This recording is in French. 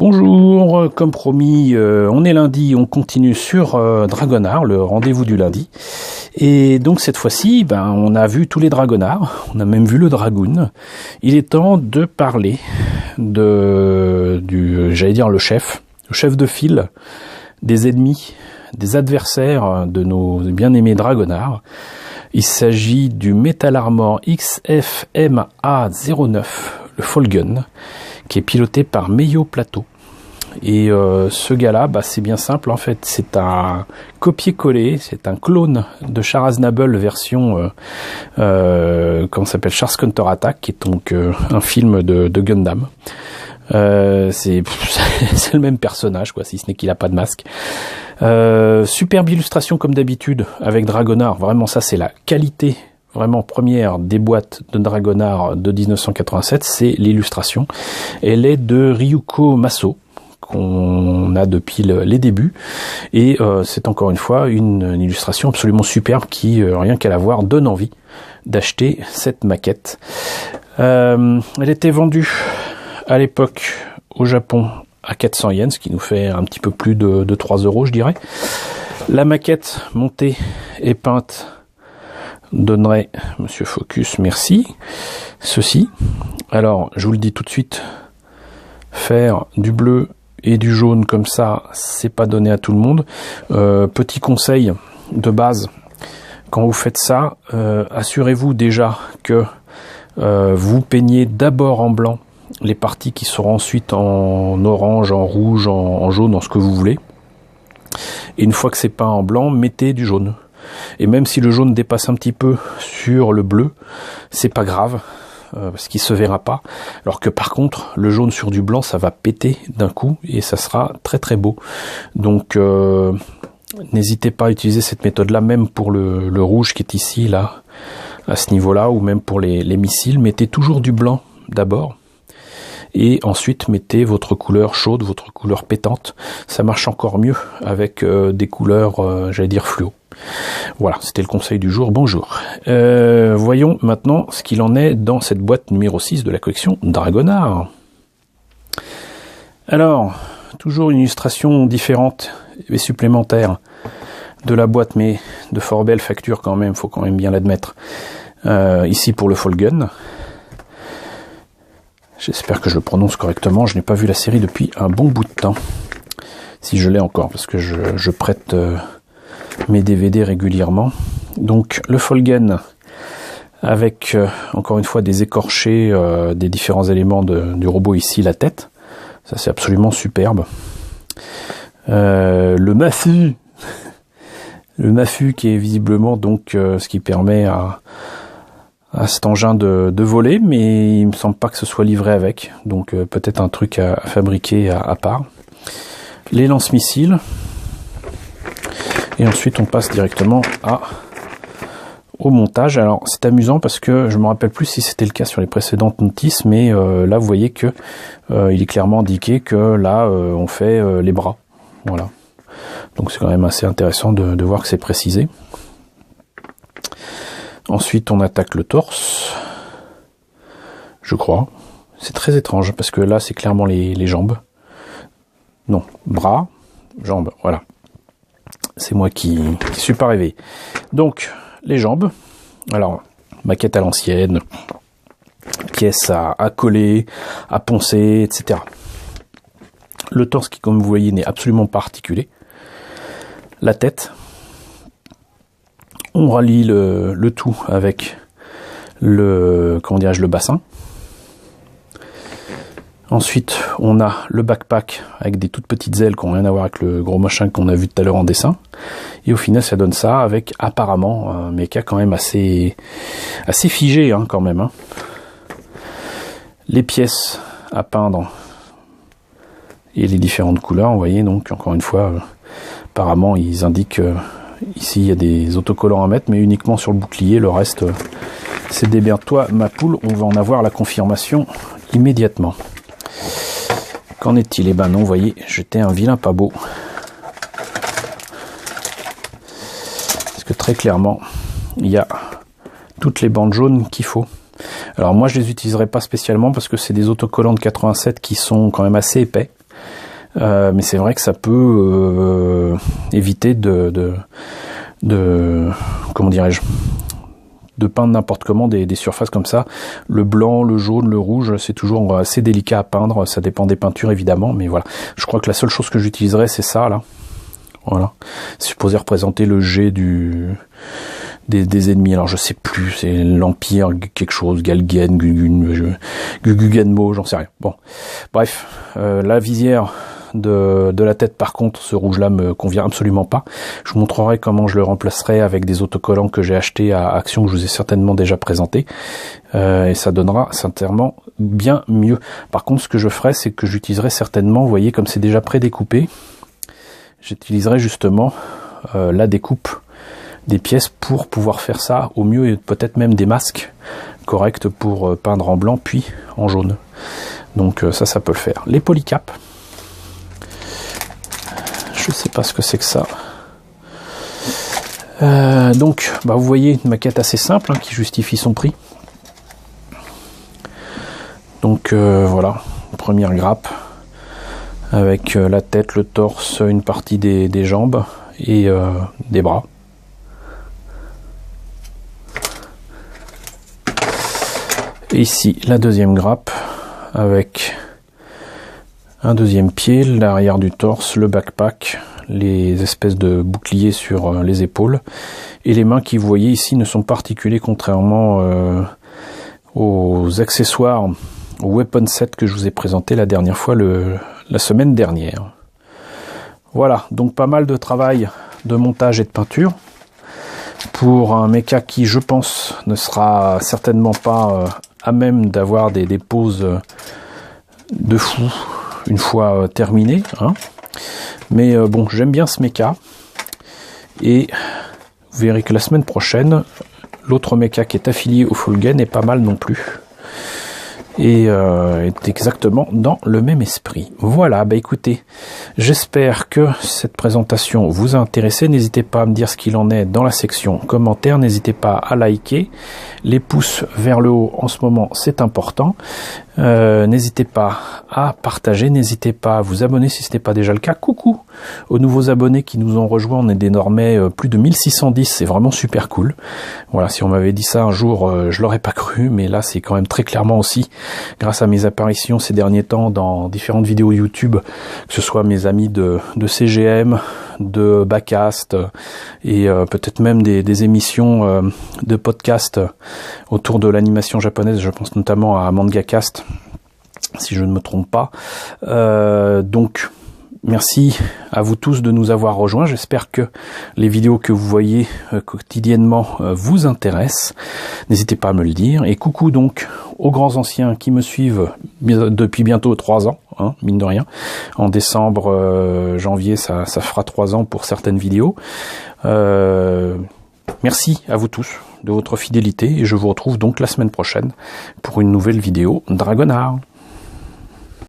Bonjour, comme promis, on est lundi, on continue sur Dragonard, le rendez-vous du lundi. Et donc cette fois-ci, on a vu tous les Dragonards, on a même vu le Dragoon. Il est temps de parler j'allais dire le chef de file des ennemis, des adversaires de nos bien-aimés Dragonards. Il s'agit du Metal Armor XFMA09, le Folgun, qui est piloté par Meyo Plateau. Et ce gars-là, c'est bien simple en fait, c'est un copier-coller, c'est un clone de Char Aznable version comment s'appelle, Char's Counter-Attack, qui est donc un film de Gundam. C'est le même personnage, quoi, si ce n'est qu'il a pas de masque. Superbe illustration comme d'habitude avec Dragonard, vraiment ça c'est la qualité vraiment première des boîtes de Dragonard de 1987, c'est l'illustration. Elle est de Ryuko Maso, qu'on a depuis les débuts, et c'est encore une fois une illustration absolument superbe qui, rien qu'à la voir, donne envie d'acheter cette maquette. Elle était vendue à l'époque au Japon à 400 yens, ce qui nous fait un petit peu plus de 3 euros, je dirais. La maquette montée et peinte donnerait, Monsieur Focus, merci, ceci. Alors, je vous le dis tout de suite, faire du bleu et du jaune comme ça, c'est pas donné à tout le monde. Petit conseil de base, quand vous faites ça, assurez-vous déjà que vous peignez d'abord en blanc les parties qui seront ensuite en orange, en rouge, en jaune, en ce que vous voulez. Et une fois que c'est peint en blanc, mettez du jaune. Et même si le jaune dépasse un petit peu sur le bleu, c'est pas grave, parce qu'il se verra pas. Alors que par contre, le jaune sur du blanc, ça va péter d'un coup et ça sera très très beau. Donc n'hésitez pas à utiliser cette méthode-là, même pour le rouge qui est ici, là, à ce niveau-là, ou même pour les missiles. Mettez toujours du blanc d'abord. Et ensuite mettez votre couleur chaude, votre couleur pétante. Ça marche encore mieux avec des couleurs, j'allais dire fluo. Voilà, c'était le conseil du jour, bonjour. Voyons maintenant ce qu'il en est dans cette boîte numéro 6 de la collection Dragonard. Alors, toujours une illustration différente et supplémentaire de la boîte, mais de fort belle facture quand même, faut quand même bien l'admettre. Ici pour le Folgun. J'espère que je le prononce correctement, je n'ai pas vu la série depuis un bon bout de temps. Si je l'ai encore, parce que je prête mes DVD régulièrement. Donc le Folgun, avec encore une fois des écorchés, des différents éléments du robot ici, la tête. Ça c'est absolument superbe. Le Mafu. Le Mafu qui est visiblement donc ce qui permet à cet engin de voler, mais il me semble pas que ce soit livré avec, donc peut-être un truc à fabriquer à part. Les lance-missiles, et ensuite on passe directement au montage. Alors c'est amusant parce que je me rappelle plus si c'était le cas sur les précédentes notices, mais là vous voyez que il est clairement indiqué que là on fait les bras, voilà. Donc c'est quand même assez intéressant de voir que c'est précisé. Ensuite, on attaque le torse, je crois. C'est très étrange, parce que là, c'est clairement les jambes. Non, bras, jambes, voilà. C'est moi qui suis pas rêvé. Donc, les jambes. Alors, maquette à l'ancienne, pièces à coller, à poncer, etc. Le torse qui, comme vous voyez, n'est absolument pas articulé. La tête. On rallie le tout avec le bassin. Ensuite, on a le backpack avec des toutes petites ailes qui n'ont rien à voir avec le gros machin qu'on a vu tout à l'heure en dessin. Et au final, ça donne ça avec apparemment un méca quand même assez figé quand même. Les pièces à peindre et les différentes couleurs, vous voyez, donc encore une fois, apparemment ils indiquent ici il y a des autocollants à mettre, mais uniquement sur le bouclier, le reste c'est démerde-toi ma poule, on va en avoir la confirmation immédiatement. Qu'en est-il? Eh ben non, vous voyez, j'étais un vilain pas beau. Parce que très clairement, il y a toutes les bandes jaunes qu'il faut. Alors moi je les utiliserai pas spécialement parce que c'est des autocollants de 87 qui sont quand même assez épais. mais c'est vrai que ça peut éviter de comment dirais-je, de peindre n'importe comment des surfaces comme ça. Le blanc, le jaune, le rouge, c'est toujours assez délicat à peindre, ça dépend des peintures évidemment, mais voilà. Je crois que la seule chose que j'utiliserai, c'est ça là. Voilà. C'est supposé représenter le jet des ennemis. Alors je sais plus, c'est l'Empire quelque chose, Galgen, Gugenmo, j'en sais rien. Bon, bref, la visière de la tête par contre, ce rouge là me convient absolument pas. Je vous montrerai comment je le remplacerai avec des autocollants que j'ai achetés à Action, que je vous ai certainement déjà présenté, et ça donnera sincèrement bien mieux. Par contre, ce que je ferai, c'est que j'utiliserai certainement, vous voyez, comme c'est déjà prédécoupé, j'utiliserai justement la découpe des pièces pour pouvoir faire ça au mieux, et peut-être même des masques corrects pour peindre en blanc puis en jaune. Donc ça peut le faire. Les polycaps, je sais pas ce que c'est que ça. Donc vous voyez une maquette assez simple hein, qui justifie son prix. Donc voilà, première grappe avec la tête, le torse, une partie des jambes et des bras. Et ici la deuxième grappe avec un deuxième pied, l'arrière du torse, le backpack, les espèces de boucliers sur les épaules et les mains qui, vous voyez ici, ne sont pas articulées contrairement aux accessoires, au weapon set que je vous ai présenté la dernière fois, la semaine dernière. Voilà, donc pas mal de travail de montage et de peinture pour un mecha qui, je pense, ne sera certainement pas à même d'avoir des poses de fou une fois terminé, hein. Mais bon, j'aime bien ce mecha et vous verrez que la semaine prochaine l'autre mecha qui est affilié au Fulgen est pas mal non plus et est exactement dans le même esprit. Voilà, écoutez, j'espère que cette présentation vous a intéressé. N'hésitez pas à me dire ce qu'il en est dans la section commentaires, n'hésitez pas à liker, les pouces vers le haut en ce moment c'est important, n'hésitez pas à partager, n'hésitez pas à vous abonner si ce n'est pas déjà le cas. Coucou aux nouveaux abonnés qui nous ont rejoints, on est désormais plus de 1610, c'est vraiment super cool. Voilà, si on m'avait dit ça un jour, je l'aurais pas cru, mais là c'est quand même très clairement aussi grâce à mes apparitions ces derniers temps dans différentes vidéos YouTube, que ce soit mes amis de CGM, de Backcast et peut-être même des émissions de podcast autour de l'animation japonaise, je pense notamment à MangaCast si je ne me trompe pas. Donc merci à vous tous de nous avoir rejoints. J'espère que les vidéos que vous voyez quotidiennement vous intéressent. N'hésitez pas à me le dire. Et coucou donc aux grands anciens qui me suivent depuis bientôt 3 ans, hein, mine de rien. En décembre, janvier, ça fera 3 ans pour certaines vidéos. Merci à vous tous de votre fidélité et je vous retrouve donc la semaine prochaine pour une nouvelle vidéo Dragonard.